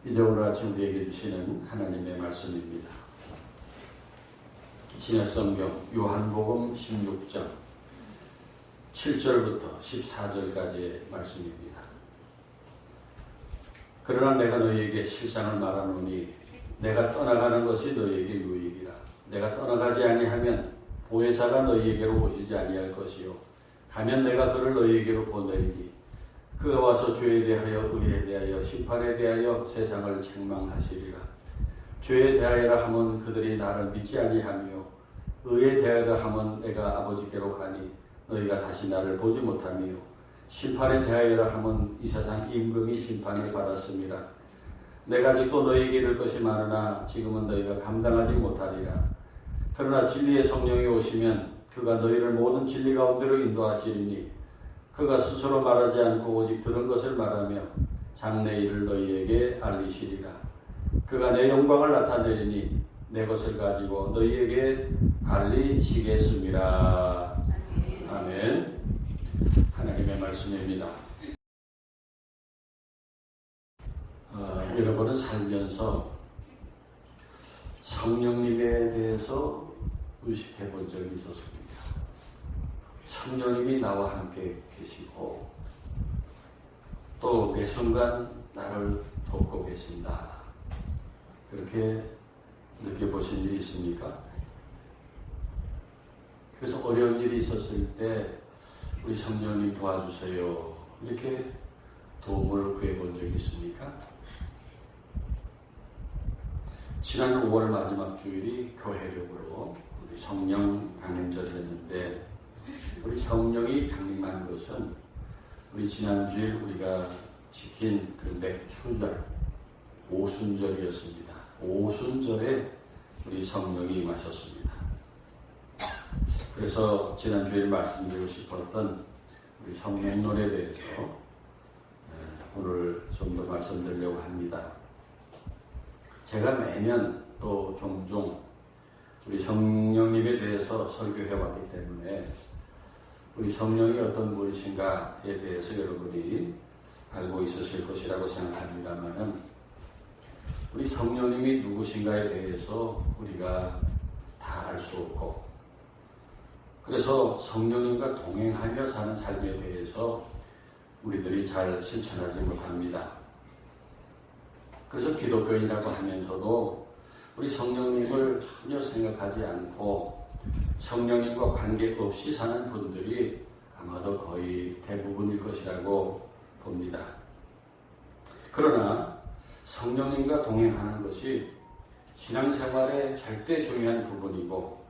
이제 오늘 아침 우리에게 주시는 하나님의 말씀입니다. 신약성경 요한복음 16장 7절부터 14절까지의 말씀입니다. 그러나 내가 너희에게 실상을 말하노니 내가 떠나가는 것이 너희에게 유익이라. 내가 떠나가지 아니하면 보혜사가 너희에게로 오시지 아니할 것이요 가면 내가 그를 너희에게로 보내리니 그가 와서 죄에 대하여 의에 대하여 심판에 대하여 세상을 책망하시리라. 죄에 대하여라 하면 그들이 나를 믿지 아니하며 의에 대하여라 하면 내가 아버지께로 가니 너희가 다시 나를 보지 못하며 심판에 대하여라 하면 이 세상 임금이 심판을 받았습니다. 내가 아직도 너희에게 이를 것이 많으나 지금은 너희가 감당하지 못하리라. 그러나 진리의 성령이 오시면 그가 너희를 모든 진리 가운데로 인도하시리니 그가 스스로 말하지 않고 오직 들은 것을 말하며 장래 일을 너희에게 알리시리라. 그가 내 영광을 나타내리니 내 것을 가지고 너희에게 알리시겠습니다. 아멘. 하나님의 말씀입니다. 여러분은 살면서 성령님에 대해서 의식해 본 적이 있었습니다. 성령님이 나와 함께 계시고 또 매 순간 나를 돕고 계신다. 그렇게 느껴보신 일이 있습니까? 그래서 어려운 일이 있었을 때 우리 성령님 도와주세요. 이렇게 도움을 구해본 적이 있습니까? 지난 5월 마지막 주일이 교회력으로 우리 성령 강림절이었는데 우리 성령이 강림한 것은 우리 지난주일 우리가 지킨 그 맥추절, 오순절이었습니다. 오순절에 우리 성령이 임하셨습니다. 그래서 지난주일 말씀드리고 싶었던 우리 성령론에 대해서 오늘 좀 더 말씀드리려고 합니다. 제가 매년 또 종종 우리 성령님에 대해서 설교해왔기 때문에 우리 성령이 어떤 분이신가에 대해서 여러분이 알고 있으실 것이라고 생각합니다만은 우리 성령님이 누구신가에 대해서 우리가 다 알 수 없고 그래서 성령님과 동행하며 사는 삶에 대해서 우리들이 잘 실천하지 못합니다. 그래서 기독교인이라고 하면서도 우리 성령님을 전혀 생각하지 않고 성령님과 관계없이 사는 분들이 아마도 거의 대부분일 것이라고 봅니다. 그러나 성령님과 동행하는 것이 신앙생활의 절대 중요한 부분이고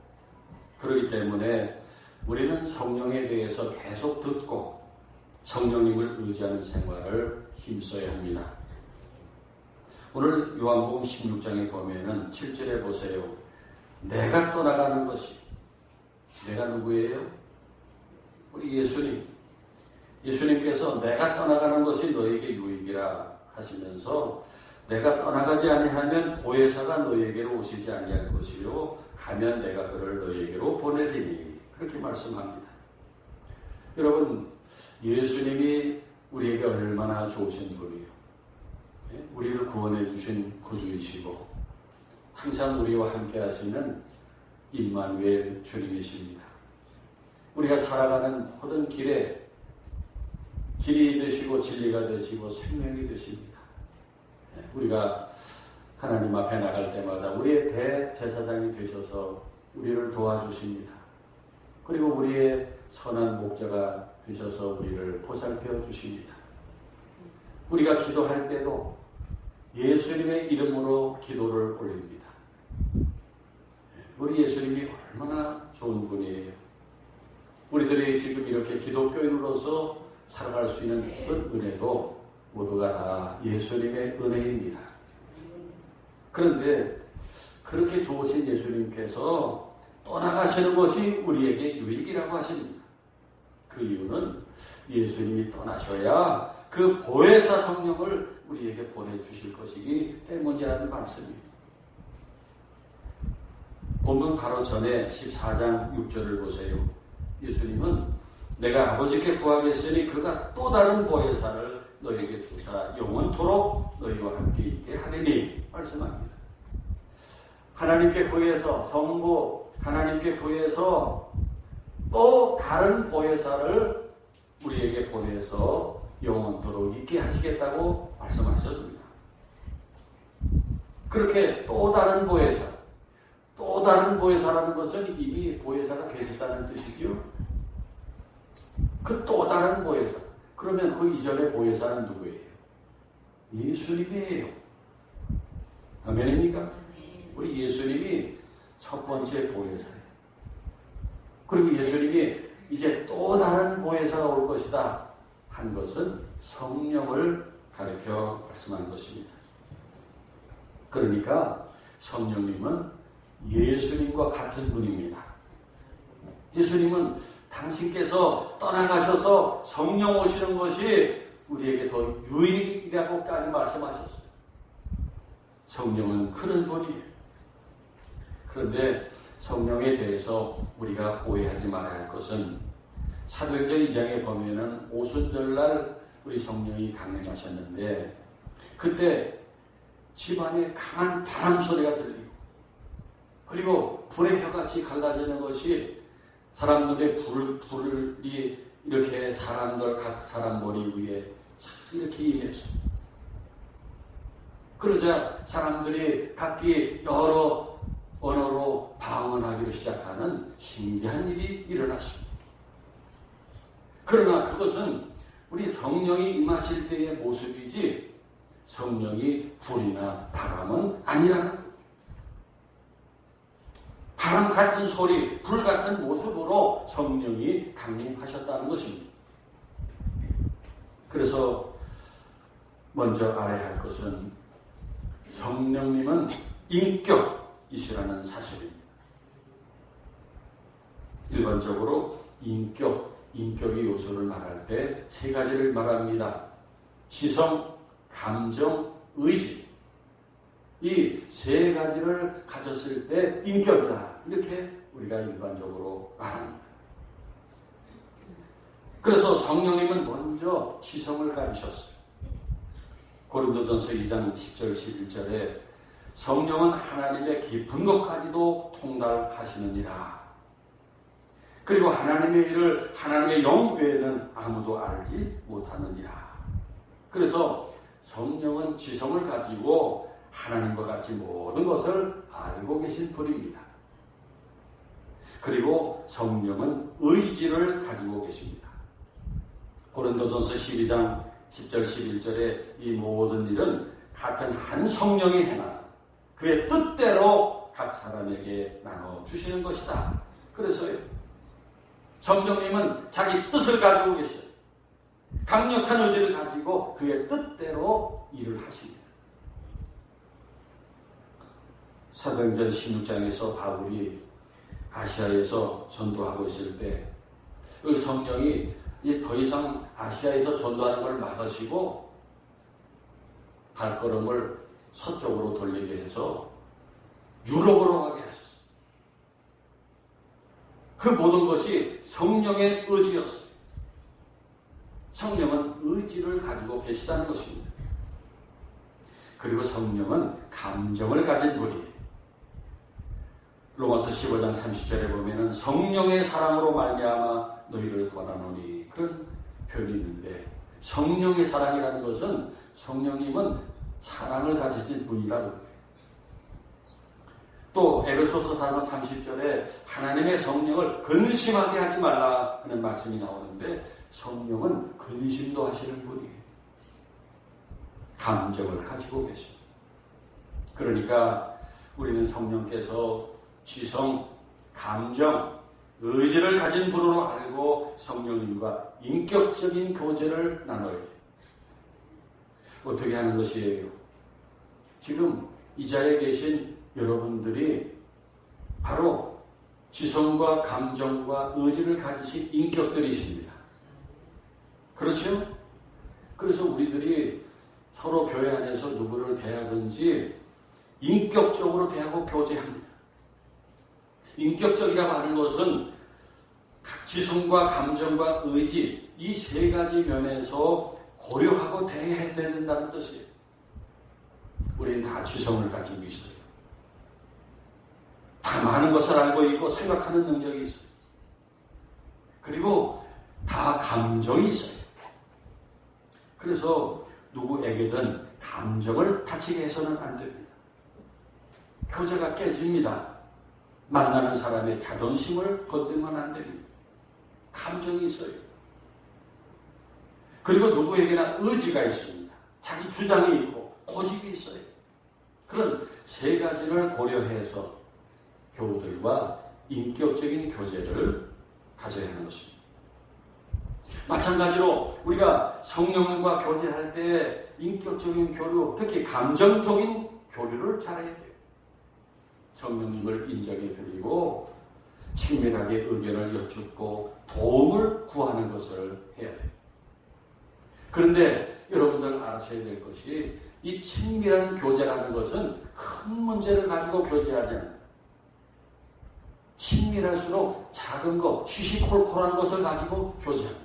그렇기 때문에 우리는 성령에 대해서 계속 듣고 성령님을 의지하는 생활을 힘써야 합니다. 오늘 요한복음 16장에 보면은 7절에 보세요. 내가 떠나가는 것이 내가 누구예요? 우리 예수님. 예수님께서 내가 떠나가는 것이 너에게 유익이라 하시면서 내가 떠나가지 아니하면 보혜사가 너에게로 오시지 아니할 것이요 가면 내가 그를 너에게로 보내리니 그렇게 말씀합니다. 여러분 예수님이 우리에게 얼마나 좋으신 분이에요. 우리를 구원해 주신 구주이시고 항상 우리와 함께 하시는 임마누엘 주님이십니다. 우리가 살아가는 모든 길에 길이 되시고 진리가 되시고 생명이 되십니다. 우리가 하나님 앞에 나갈 때마다 우리의 대제사장이 되셔서 우리를 도와주십니다. 그리고 우리의 선한 목자가 되셔서 우리를 보살펴 주십니다. 우리가 기도할 때도 예수님의 이름으로 기도를 올립니다. 우리 예수님이 얼마나 좋은 분이에요. 우리들이 지금 이렇게 기독교인으로서 살아갈 수 있는 모든 은혜도 모두가 다 예수님의 은혜입니다. 그런데 그렇게 좋으신 예수님께서 떠나가시는 것이 우리에게 유익이라고 하십니다. 그 이유는 예수님이 떠나셔야 그 보혜사 성령을 우리에게 보내주실 것이기 때문이라는 말씀입니다. 본문 바로 전에 14장 6절을 보세요. 예수님은 내가 아버지께 구하겠으니 그가 또 다른 보혜사를 너희에게 주사 영원토록 너희와 함께 있게 하리니 말씀합니다. 하나님께 구해서 성부 하나님께 구해서 또 다른 보혜사를 우리에게 보내서 영원토록 있게 하시겠다고 말씀하셨습니다. 그렇게 또 다른 보혜사라는 것은 이미 보혜사가 계셨다는 뜻이지요. 그 또 다른 보혜사. 그러면 그 이전의 보혜사는 누구예요? 예수님이에요. 아멘입니까? 우리 예수님이 첫 번째 보혜사예요. 그리고 예수님이 이제 또 다른 보혜사가 올 것이다 한 것은 성령을 가리켜 말씀한 것입니다. 그러니까 성령님은 예수님과 같은 분입니다. 예수님은 당신께서 떠나가셔서 성령 오시는 것이 우리에게 더 유익이라고까지 말씀하셨어요. 성령은 그런 분이에요. 그런데 성령에 대해서 우리가 오해하지 말아야 할 것은 사도행전 2장에 보면은 오순절날 우리 성령이 강림하셨는데 그때 집안에 강한 바람 소리가 들리고 그리고 불의 혀같이 갈라지는 것이 사람들의 불이 이렇게 각 사람 머리 위에 이렇게 임했어. 그러자 사람들이 각기 여러 언어로 방언하기로 시작하는 신기한 일이 일어났습니다. 그러나 그것은 우리 성령이 임하실 때의 모습이지 성령이 불이나 바람은 아니라는 거예요. 바람 같은 소리, 불 같은 모습으로 성령이 강림하셨다는 것입니다. 그래서 먼저 알아야 할 것은 성령님은 인격이시라는 사실입니다. 일반적으로 인격의 요소를 말할 때 세 가지를 말합니다. 지성, 감정, 의지. 이 세 가지를 가졌을 때 인격이다. 이렇게 우리가 일반적으로 말합니다. 그래서 성령님은 먼저 지성을 가지셨어요. 고린도전서 2장 10절 11절에 성령은 하나님의 깊은 것까지도 통달하시느니라. 그리고 하나님의 일을 하나님의 영 외에는 아무도 알지 못하느니라. 그래서 성령은 지성을 가지고 하나님과 같이 모든 것을 알고 계신 분입니다. 그리고 성령은 의지를 가지고 계십니다. 고린도전서 12장 10절 11절에 이 모든 일은 같은 한 성령이 행하사 그의 뜻대로 각 사람에게 나눠주시는 것이다. 그래서 성령님은 자기 뜻을 가지고 계셔요. 강력한 의지를 가지고 그의 뜻대로 일을 하십니다. 사도행전 16장에서 바울이 아시아에서 전도하고 있을 때 그 성령이 이제 더 이상 아시아에서 전도하는 걸 막으시고 발걸음을 서쪽으로 돌리게 해서 유럽으로 가게 하셨어요. 그 모든 것이 성령의 의지였어요. 성령은 의지를 가지고 계시다는 것입니다. 그리고 성령은 감정을 가진 분이에요. 로마서 15장 30절에 보면은 성령의 사랑으로 말미암아 너희를 권하노니 그런 표현이 있는데 성령의 사랑이라는 것은 성령님은 사랑을 가지신 분이라고 해요. 또 에베소서 4장 30절에 하나님의 성령을 근심하게 하지 말라 하는 말씀이 나오는데 성령은 근심도 하시는 분이에요. 감정을 가지고 계십니다. 그러니까 우리는 성령께서 지성, 감정, 의지를 가진 분으로 알고 성령님과 인격적인 교제를 나눠야 돼요. 어떻게 하는 것이에요? 지금 이 자리에 계신 여러분들이 바로 지성과 감정과 의지를 가지신 인격들이십니다. 그렇죠? 그래서 우리들이 서로 교회 안에서 누구를 대하든지 인격적으로 대하고 교제합니다. 인격적이라고 하는 것은 지성과 감정과 의지 이 세 가지 면에서 고려하고 대해야 된다는 뜻이에요. 우리는 다 지성을 가지고 있어요. 다 많은 것을 알고 있고 생각하는 능력이 있어요. 그리고 다 감정이 있어요. 그래서 누구에게든 감정을 다치게 해서는 안 됩니다. 교제가 깨집니다. 만나는 사람의 자존심을 건드리면 안 됩니다. 감정이 있어요. 그리고 누구에게나 의지가 있습니다. 자기 주장이 있고 고집이 있어요. 그런 세 가지를 고려해서 교우들과 인격적인 교제를 가져야 하는 것입니다. 마찬가지로 우리가 성령님과 교제할 때 인격적인 교류, 특히 감정적인 교류를 잘해야 돼요. 성령님을 인정해 드리고 친밀하게 의견을 여쭙고 도움을 구하는 것을 해야 돼요. 그런데 여러분들 아셔야 될 것이 이 친밀한 교제라는 것은 큰 문제를 가지고 교제하지 않아요. 친밀할수록 작은 것, 시시콜콜한 것을 가지고 교제합니다.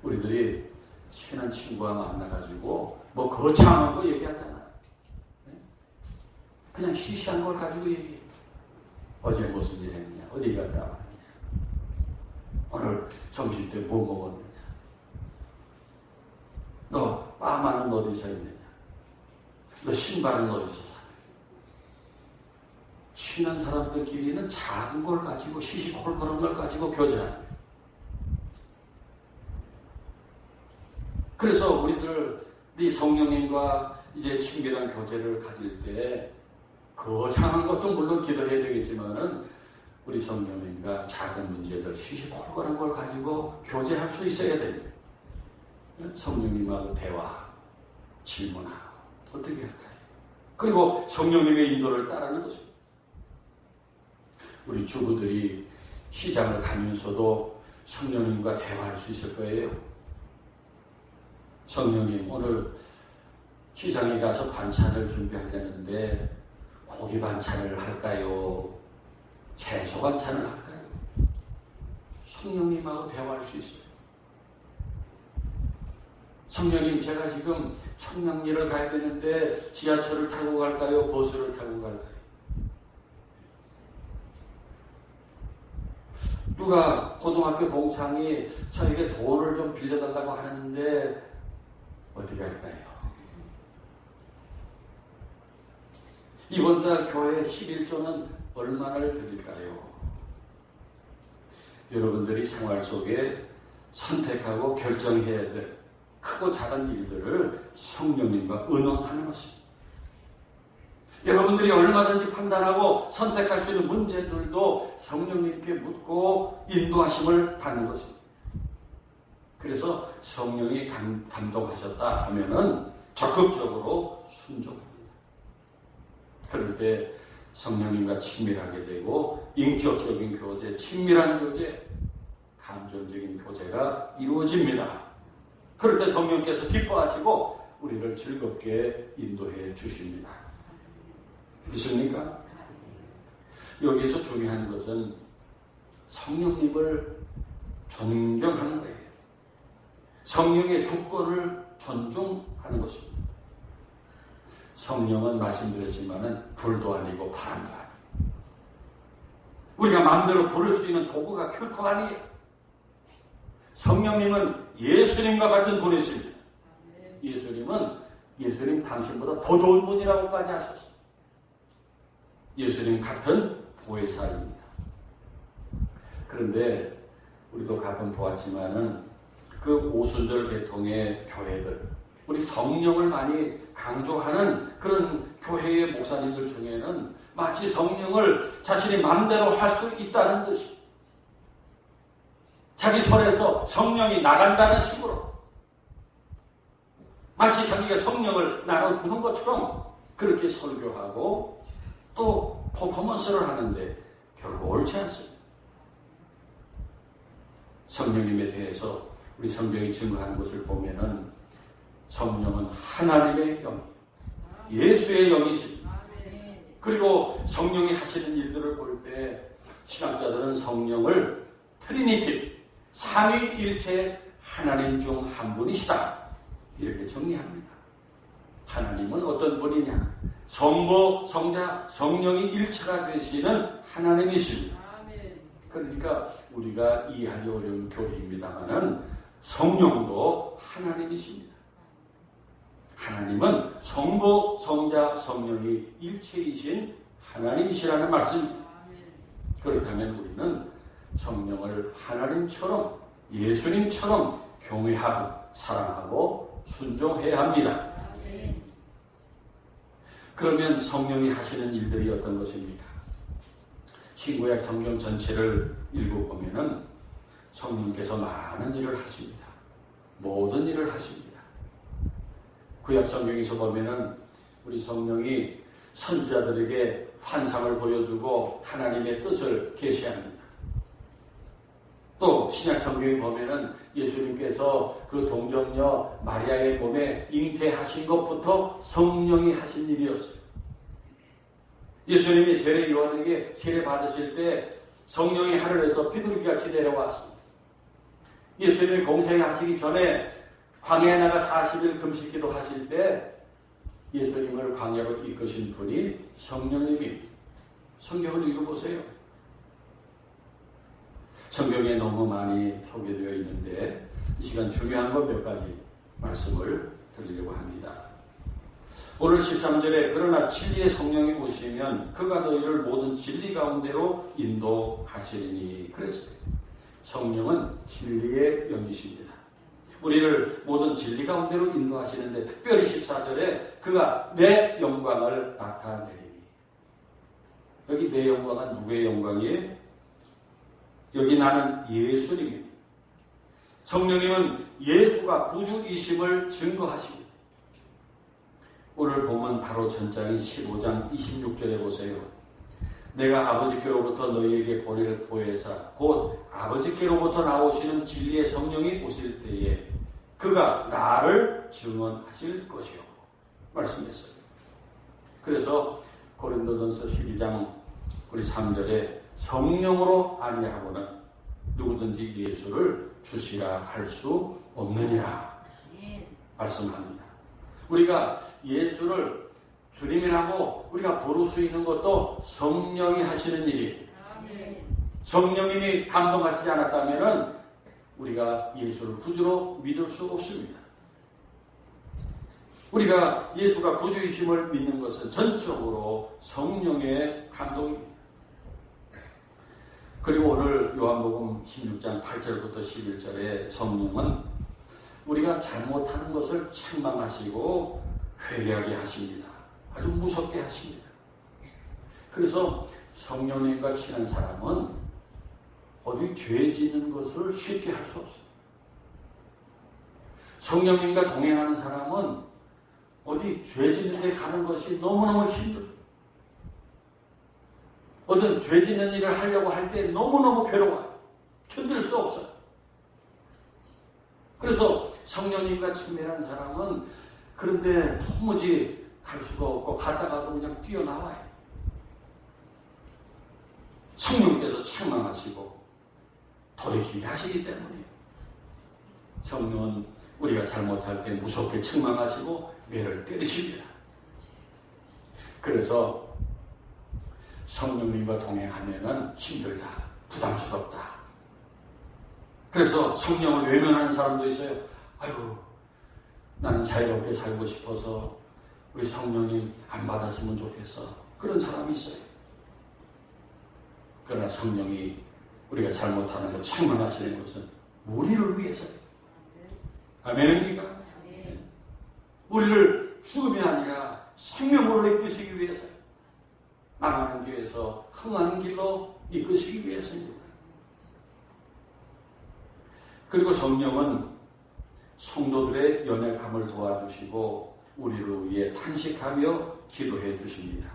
우리들이 친한 친구와 만나가지고 뭐 거창한 거 얘기하잖아요. 그냥 시시한 걸 가지고 얘기해요. 어제 무슨 일 했냐, 어디 갔다 왔냐, 오늘 점심 때 뭐 먹었느냐, 너 빠마는 어디서 있느냐, 너 신발은 어디서 사냐. 친한 사람들끼리는 작은 걸 가지고 시시콜콜한 걸 가지고 교제합니다. 그래서 우리들이 성령님과 이제 친밀한 교제를 가질 때 거창한 것도 물론 기도해야 되겠지만은 우리 성령님과 작은 문제들 시시콜콜한 걸 가지고 교제할 수 있어야 됩니다. 성령님하고 대화, 질문하고 어떻게 할까요? 그리고 성령님의 인도를 따르는 것입니다. 우리 주부들이 시장을 가면서도 성령님과 대화할 수 있을 거예요. 성령님, 오늘 시장에 가서 반찬을 준비하려는데 고기 반찬을 할까요? 채소 반찬을 할까요? 성령님하고 대화할 수 있어요. 성령님, 제가 지금 청량리를 가야 되는데 지하철을 타고 갈까요? 버스를 타고 갈까요? 누가 고등학교 동창이 저에게 돈을 좀 빌려달라고 하는데 어떻게 할까요? 이번 달 교회 11조는 얼마를 드릴까요? 여러분들이 생활 속에 선택하고 결정해야 될 크고 작은 일들을 성령님과 의논하는 것입니다. 여러분들이 얼마든지 판단하고 선택할 수 있는 문제들도 성령님께 묻고 인도하심을 받는 것입니다. 그래서 성령이 감동하셨다 하면은 적극적으로 순종합니다. 그럴 때 성령님과 친밀하게 되고 인격적인 교제, 친밀한 교제, 감정적인 교제가 이루어집니다. 그럴 때 성령께서 기뻐하시고 우리를 즐겁게 인도해 주십니다. 있습니까? 여기에서 중요한 것은 성령님을 존경하는 거예요. 성령의 주권을 존중하는 것입니다. 성령은 말씀드렸지만은 불도 아니고 바람도 아니고 우리가 마음대로 부를 수 있는 도구가 결코 아니에요. 성령님은 예수님과 같은 분이십니다. 예수님 당신보다 더 좋은 분이라고까지 하셨습니다. 예수님 같은 보혜사입니다. 그런데 우리도 가끔 보았지만은 그 오순절 계통의 교회들, 우리 성령을 많이 강조하는 그런 교회의 목사님들 중에는 마치 성령을 자신이 마음대로 할 수 있다는 듯이 자기 손에서 성령이 나간다는 식으로 마치 자기가 성령을 나눠주는 것처럼 그렇게 설교하고 또 퍼포먼스를 하는데 결국 옳지 않습니다. 성령님에 대해서 우리 성경이 증거하는 것을 보면은 성령은 하나님의 영, 예수의 영이십니다. 그리고 성령이 하시는 일들을 볼 때 신학자들은 성령을 트리니티, 삼위일체 하나님 중 한 분이시다. 이렇게 정리합니다. 하나님은 어떤 분이냐? 성부, 성자, 성령이 일체가 되시는 하나님이십니다. 그러니까 우리가 이해하기 어려운 교리입니다만은 성령도 하나님이십니다. 하나님은 성부, 성자, 성령이 일체이신 하나님이시라는 말씀입니다. 그렇다면 우리는 성령을 하나님처럼, 예수님처럼 경외하고 사랑하고 순종해야 합니다. 그러면 성령이 하시는 일들이 어떤 것입니까? 신구약 성경 전체를 읽어보면은 성령께서 많은 일을 하십니다. 모든 일을 하십니다. 구약 성경에서 보면은 우리 성령이 선지자들에게 환상을 보여주고 하나님의 뜻을 계시합니다. 또 신약 성경에 보면은 예수님께서 그 동정녀 마리아의 몸에 잉태하신 것부터 성령이 하신 일이었어요. 예수님이 세례 요한에게 세례 받으실 때 성령이 하늘에서 비둘기같이 내려왔습니다. 예수님이 공생하시기 전에 광야에 나가 40일 금식기도 하실 때 예수님을 광야로 이끄신 분이 성령님입니다. 성경을 읽어보세요. 성경에 너무 많이 소개되어 있는데 이 시간 중요한 것 몇 가지 말씀을 드리려고 합니다. 오늘 13절에 그러나 진리의 성령이 오시면 그가 너희를 모든 진리 가운데로 인도하시리니 그랬어요. 성령은 진리의 영이십니다. 우리를 모든 진리 가운데로 인도하시는데 특별히 14절에 그가 내 영광을 나타내리니 여기 내 영광은 누구의 영광이에요? 여기 나는 예수님입니다. 성령님은 예수가 구주이심을 증거하십니다. 오늘 보면 바로 전장인 15장 26절에 보세요. 내가 아버지께로부터 너희에게 보리를 보혜사 곧 아버지께로부터 나오시는 진리의 성령이 오실 때에 그가 나를 증언하실 것이요 말씀했어요. 그래서 고린도전서 12장 우리 3절에 성령으로 아니하고는 누구든지 예수를 주시라 할 수 없느니라 말씀합니다. 우리가 예수를 주님이라고 우리가 부를 수 있는 것도 성령이 하시는 일이에요. 성령님이 감동하시지 않았다면 우리가 예수를 구주로 믿을 수 없습니다. 우리가 예수가 구주이심을 믿는 것은 전적으로 성령의 감동입니다. 그리고 오늘 요한복음 16장 8절부터 11절에 성령은 우리가 잘못하는 것을 책망하시고 회개하게 하십니다. 아주 무섭게 하십니다. 그래서 성령님과 친한 사람은 어디 죄 짓는 것을 쉽게 할 수 없어요. 성령님과 동행하는 사람은 어디 죄 짓는 데 가는 것이 너무너무 힘들어요. 어떤 죄 짓는 일을 하려고 할 때 너무너무 괴로워요. 견딜 수 없어요. 그래서 성령님과 친밀한 사람은 그런데 도무지 갈 수가 없고 갔다가도 그냥 뛰어나와요. 성령께서 책망하시고 돌이키게 하시기 때문이에요. 성령은 우리가 잘못할 때 무섭게 책망하시고 매를 때리십니다. 그래서 성령님과 동행하면은 힘들다, 부담스럽다. 그래서 성령을 외면하는 사람도 있어요. 아이고, 나는 자유롭게 살고 싶어서 우리 성령님 안 받았으면 좋겠어. 그런 사람이 있어요. 그러나 성령이 우리가 잘못하는 걸 책망하시는 것은 우리를 위해서요. 아멘입니까? 네. 우리를 죽음이 아니라 생명으로 이끄시기 위해서요. 망하는 길에서 흥하는 길로 이끄시기 위해서입니다. 그리고 성령은 성도들의 연약함을 도와주시고 우리를 위해 탄식하며 기도해 주십니다.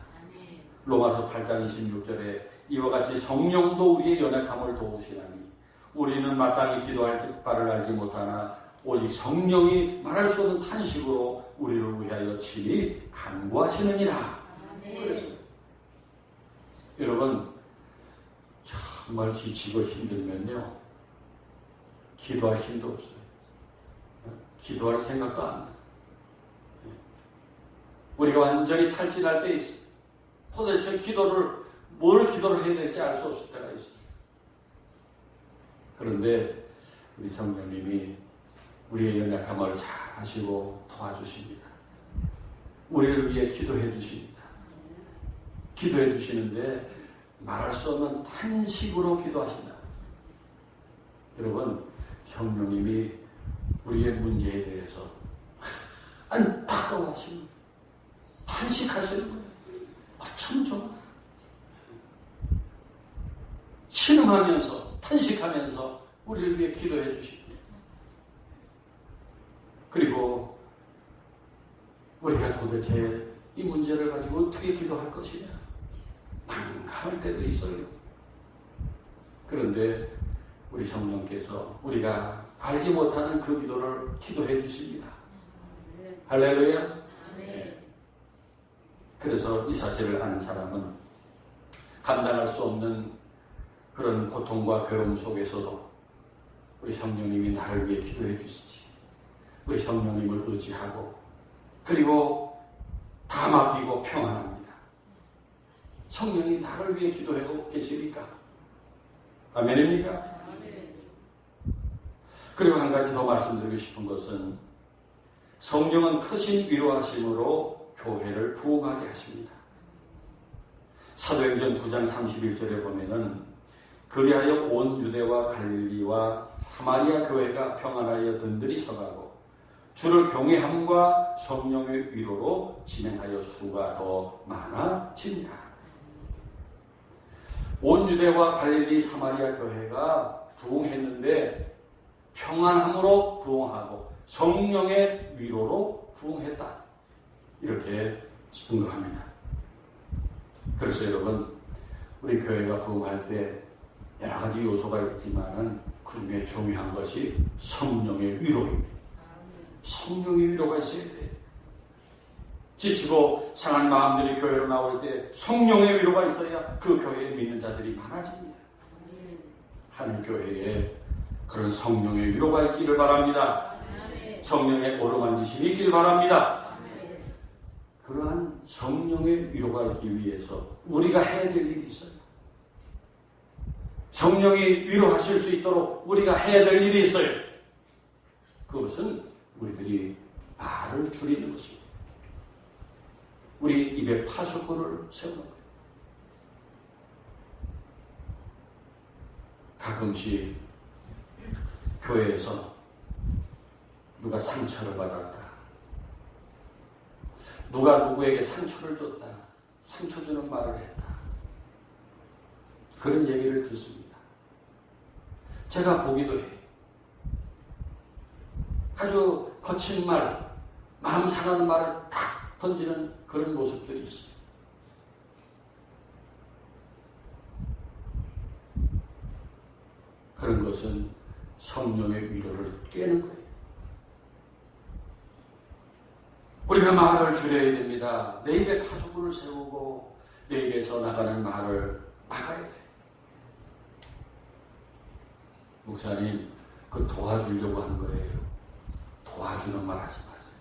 로마서 8장 26절에 이와 같이 성령도 우리의 연약함을 도우시나니 우리는 마땅히 기도할 바를 알지 못하나 오직 성령이 말할 수 없는 탄식으로 우리를 위하여 친히 간구하시느니라. 그래서 여러분 정말 지치고 힘들면요 기도할 힘도 없어요. 기도할 생각도 안 나요. 우리가 완전히 탈진할 때 있어요. 도대체 뭘 기도를 해야 될지 알 수 없을 때가 있어요. 그런데 우리 성령님이 우리의 연약함을 잘 아시고 도와주십니다. 우리를 위해 기도해 주십니다. 기도해 주시는데 말할 수 없는 탄식으로 기도하신다. 여러분, 성령님이 우리의 문제에 대해서 안타까워하시는, 탄식하시는 거예요. 참 좋아. 신음하면서, 탄식하면서 우리를 위해 기도해 주십니다. 그리고 우리가 도대체 이 문제를 가지고 어떻게 기도할 것이냐, 난감할 때도 있어요. 그런데 우리 성령께서 우리가 알지 못하는 그 기도를 기도해 주십니다. 할렐루야. 네. 그래서 이 사실을 아는 사람은 감당할 수 없는 그런 고통과 괴로움 속에서도 우리 성령님이 나를 위해 기도해 주시지, 우리 성령님을 의지하고 그리고 다 맡기고 평안합니다. 성령이 나를 위해 기도하고 계시니까. 아멘입니까? 그리고 한 가지 더 말씀드리고 싶은 것은 성령은 크신 위로하심으로 교회를 부흥하게 하십니다. 사도행전 9장 31절에 보면은 그리하여 온 유대와 갈릴리와 사마리아 교회가 평안하여 든든히 서가고 주를 경외함과 성령의 위로로 진행하여 수가 더 많아집니다. 온 유대와 갈릴리 사마리아 교회가 부흥했는데 평안함으로 부흥하고 성령의 위로로 부흥했다. 이렇게 증거합니다. 그래서 여러분, 우리 교회가 부흥할 때 여러 가지 요소가 있지만 그 중에 중요한 것이 성령의 위로입니다. 성령의 위로가 있어야 돼요. 지치고 상한 마음들이 교회로 나올 때 성령의 위로가 있어야 그 교회에 믿는 자들이 많아집니다. 하늘 교회에 그런 성령의 위로가 있기를 바랍니다. 성령의 어루만지심이 있기를 바랍니다. 그러한 성령의 위로가 있기 위해서 우리가 해야 될 일이 있어요. 성령이 위로하실 수 있도록 우리가 해야 될 일이 있어요. 그것은 우리들이 말을 줄이는 것입니다. 우리 입에 파수꾼을 세우는 거예요. 가끔씩 교회에서 누가 상처를 받았다, 누가 누구에게 상처를 줬다, 상처 주는 말을 했다, 그런 얘기를 듣습니다. 제가 보기도 해요. 아주 거친 말, 마음 상하는 말을 탁 던지는 그런 모습들이 있어요. 그런 것은 성령의 위로를 깨는 거예요. 우리가 말을 줄여야 됩니다. 내 입에 파수꾼을 세우고 내 입에서 나가는 말을 막아야 돼. 목사님, 그 도와주려고 한 거예요. 도와주는 말 하지 마세요.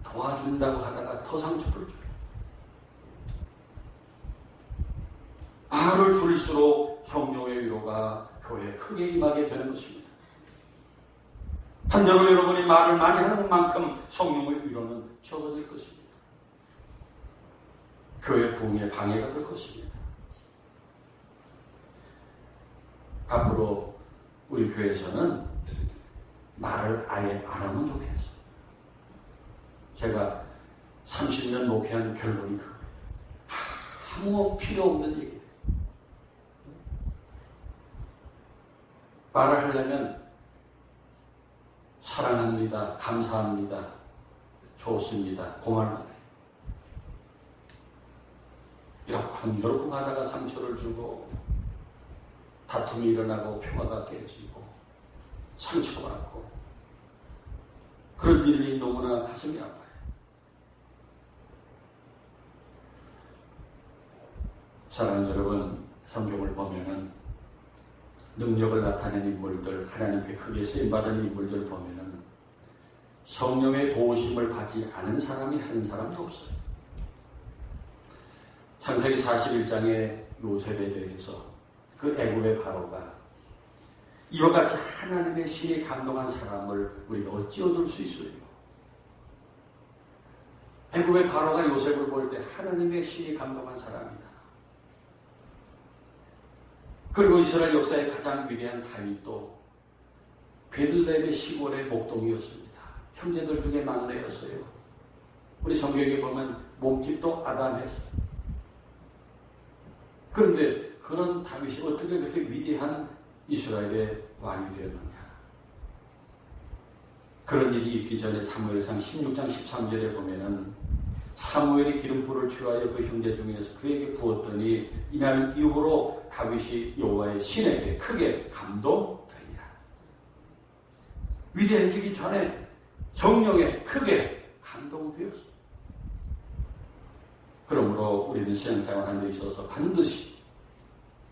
도와준다고 하다가 더 상처를 줘요. 말을 줄일수록 성령의 위로가 교회에 크게 임하게 되는 것입니다. 반대로 여러분이 말을 많이 하는 만큼 성령의 위로는 적어질 것입니다. 교회 부흥에 방해가 될 것입니다. 앞으로 우리 교회에서는 말을 아예 안 하면 좋겠어요. 제가 30년 목회한 결론이 그거예요. 아무 필요 없는 얘기들. 말을 하려면 사랑합니다, 감사합니다, 좋습니다, 고맙습니다. 이러쿵저러쿵 하다가 상처를 주고 다툼이 일어나고 평화가 깨지고 상처받고 그런 일이 너무나 가슴이 아파요. 사랑하는 여러분, 성경을 보면은 능력을 나타낸 인물들, 하나님께 크게 쓰임받은 인물들을 보면은 성령의 도우심을 받지 않은 사람이 한 사람도 없어요. 창세기 41장의 요셉에 대해서 그 애굽의 바로가 이와 같이 하나님의 신이 감동한 사람을 우리가 어찌 얻을 수 있어요? 애굽의 바로가 요셉을 볼 때 하나님의 신이 감동한 사람이다. 그리고 이스라엘 역사의 가장 위대한 다윗도 베들레헴의 시골의 목동이었습니다. 형제들 중에 막내였어요. 우리 성경에 보면 몸집도 아담했어요. 그런데 그런 다윗이 어떻게 그렇게 위대한 이스라엘의 왕이 되었느냐. 그런 일이 있기 전에 사무엘상 16장 13절에 보면은 사무엘이 기름불을 취하여 그 형제 중에서 그에게 부었더니 이날 이후로 다윗이 여호와의 신에게 크게 감동되니라. 위대해지기 전에 성령에 크게 감동되었습니다. 그러므로 우리는 신앙생활하는 데 있어서 반드시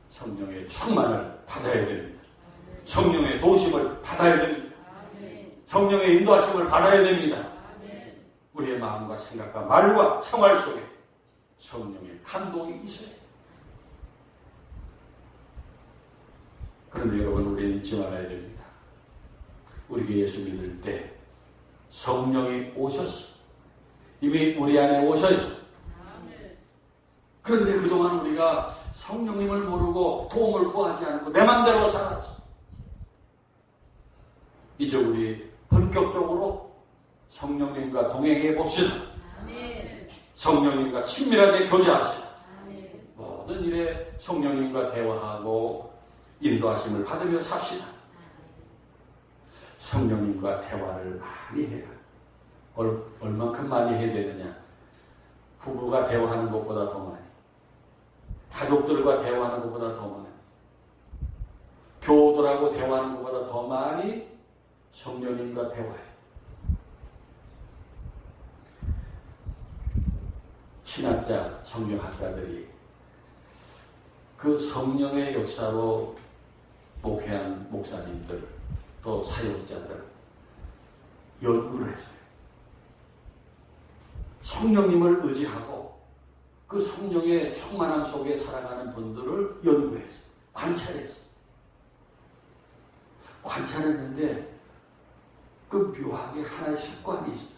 성령의 충만을 받아야 됩니다. 성령의 도우심을 받아야 됩니다. 성령의 인도하심을 받아야 됩니다. 우리의 마음과 생각과 말과 생활 속에 성령의 감동이 있어야 돼요. 그런데 여러분, 우리는 잊지 말아야 됩니다. 우리가 예수 믿을 때 성령이 오셨어. 이미 우리 안에 오셨어. 그런데 그동안 우리가 성령님을 모르고 도움을 구하지 않고 내 맘대로 살았어. 이제 우리 본격적으로 성령님과 동행해 봅시다. 성령님과 친밀하게 교제하시다. 모든 일에 성령님과 대화하고 인도하심을 받으며 삽시다. 성령님과 대화를 많이 해야. 얼만큼 많이 해야 되느냐? 부부가 대화하는 것보다 더 많이, 가족들과 대화하는 것보다 더 많이, 교우들하고 대화하는 것보다 더 많이 성령님과 대화해. 신학자, 성경학자들이 그 성령의 역사로 목회한 목사님들, 또 사역자들 연구를 했어요. 성령님을 의지하고 그 성령의 충만함 속에 살아가는 분들을 연구했어요. 관찰했어요. 관찰했는데 그 묘하게 하나의 습관이 있어요.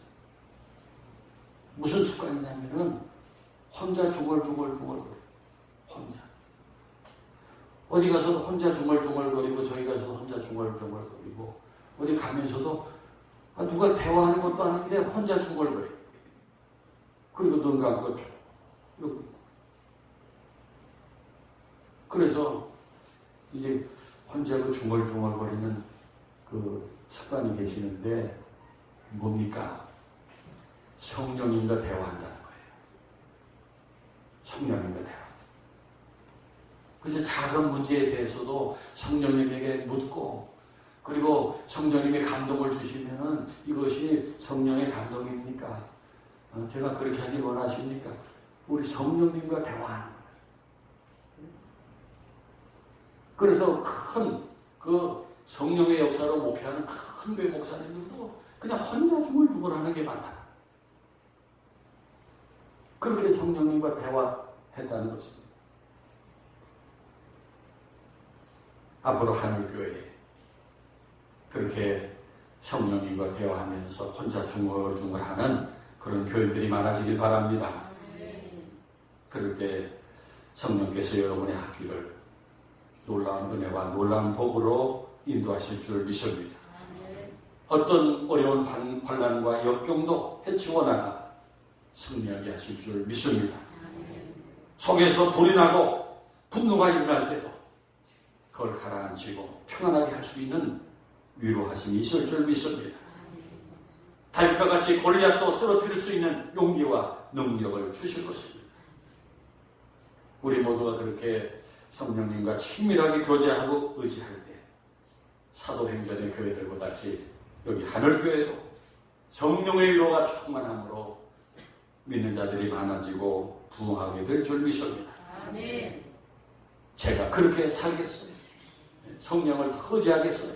무슨 습관이냐면은 혼자 중얼중얼거려요. 혼자. 어디 가서도 혼자 중얼중얼거리고 저희 가서도 혼자 중얼중얼거리고 어디 가면서도 누가 대화하는 것도 아닌데 혼자 중얼거려요. 그리고 눈 감고 그래서 이제 혼자 그 중얼중얼거리는 그 습관이 계시는데 뭡니까? 성령님과 대화한다는 거예요. 성령님과 대화. 그래서 작은 문제에 대해서도 성령님에게 묻고, 그리고 성령님의 감동을 주시면은 이것이 성령의 감동입니까? 제가 그렇게 하길 원하십니까? 우리 성령님과 대화하는 거예요. 그래서 큰 그 성령의 역사로 목회하는 큰 교회 목사님들도 그냥 혼자 중얼중얼하는 게 많다. 그렇게 성령님과 대화했다는 것입니다. 앞으로 하늘교회에 그렇게 성령님과 대화하면서 혼자 중얼중얼하는 그런 교회들이 많아지길 바랍니다. 그럴 때 성령께서 여러분의 앞길을 놀라운 은혜와 놀라운 복으로 인도하실 줄 믿습니다. 어떤 어려운 환난과 역경도 헤치고 나가 승리하게 하실 줄 믿습니다. 속에서 불이 나고 분노가 일어날 때도 그걸 가라앉히고 평안하게 할 수 있는 위로하심이 있을 줄 믿습니다. 다윗과 같이 골리앗도 쓰러뜨릴 수 있는 용기와 능력을 주실 것입니다. 우리 모두가 그렇게 성령님과 친밀하게 교제하고 의지할 때 사도행전의 교회들과 같이 여기 하늘교회도 성령의 위로가 충만함으로 믿는 자들이 많아지고 부흥하게 될 줄 믿습니다. 아멘. 제가 그렇게 살겠어요. 성령을 더 의지하겠어요?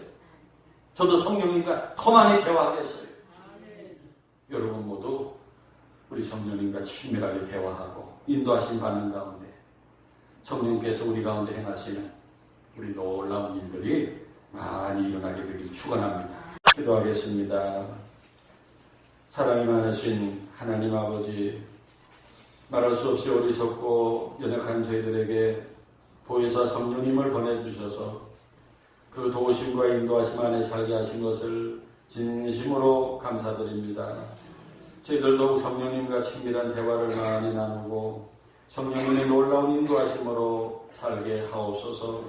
저도 성령님과 더 많이 대화하겠어요? 여러분 모두 우리 성령님과 친밀하게 대화하고 인도하심 받는 가운데 성령께서 우리 가운데 행하시는 우리 놀라운 일들이 많이 일어나게 되길 축원합니다. 기도하겠습니다. 사랑이 많으신 하나님 아버지, 말할 수 없이 어리석고 연약한 저희들에게 보혜사 성령님을 보내주셔서 그 도우심과 인도하심 안에 살게 하신 것을 진심으로 감사드립니다. 저희들 더욱 성령님과 친밀한 대화를 많이 나누고 성령님의 놀라운 인도하심으로 살게 하옵소서.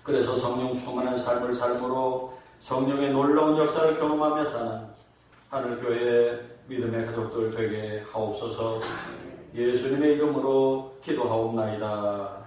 그래서 성령 충만한 삶을 삶으로 성령의 놀라운 역사를 경험하며 사는 하늘교회의 믿음의 가족들 되게 하옵소서. 예수님의 이름으로 기도하옵나이다.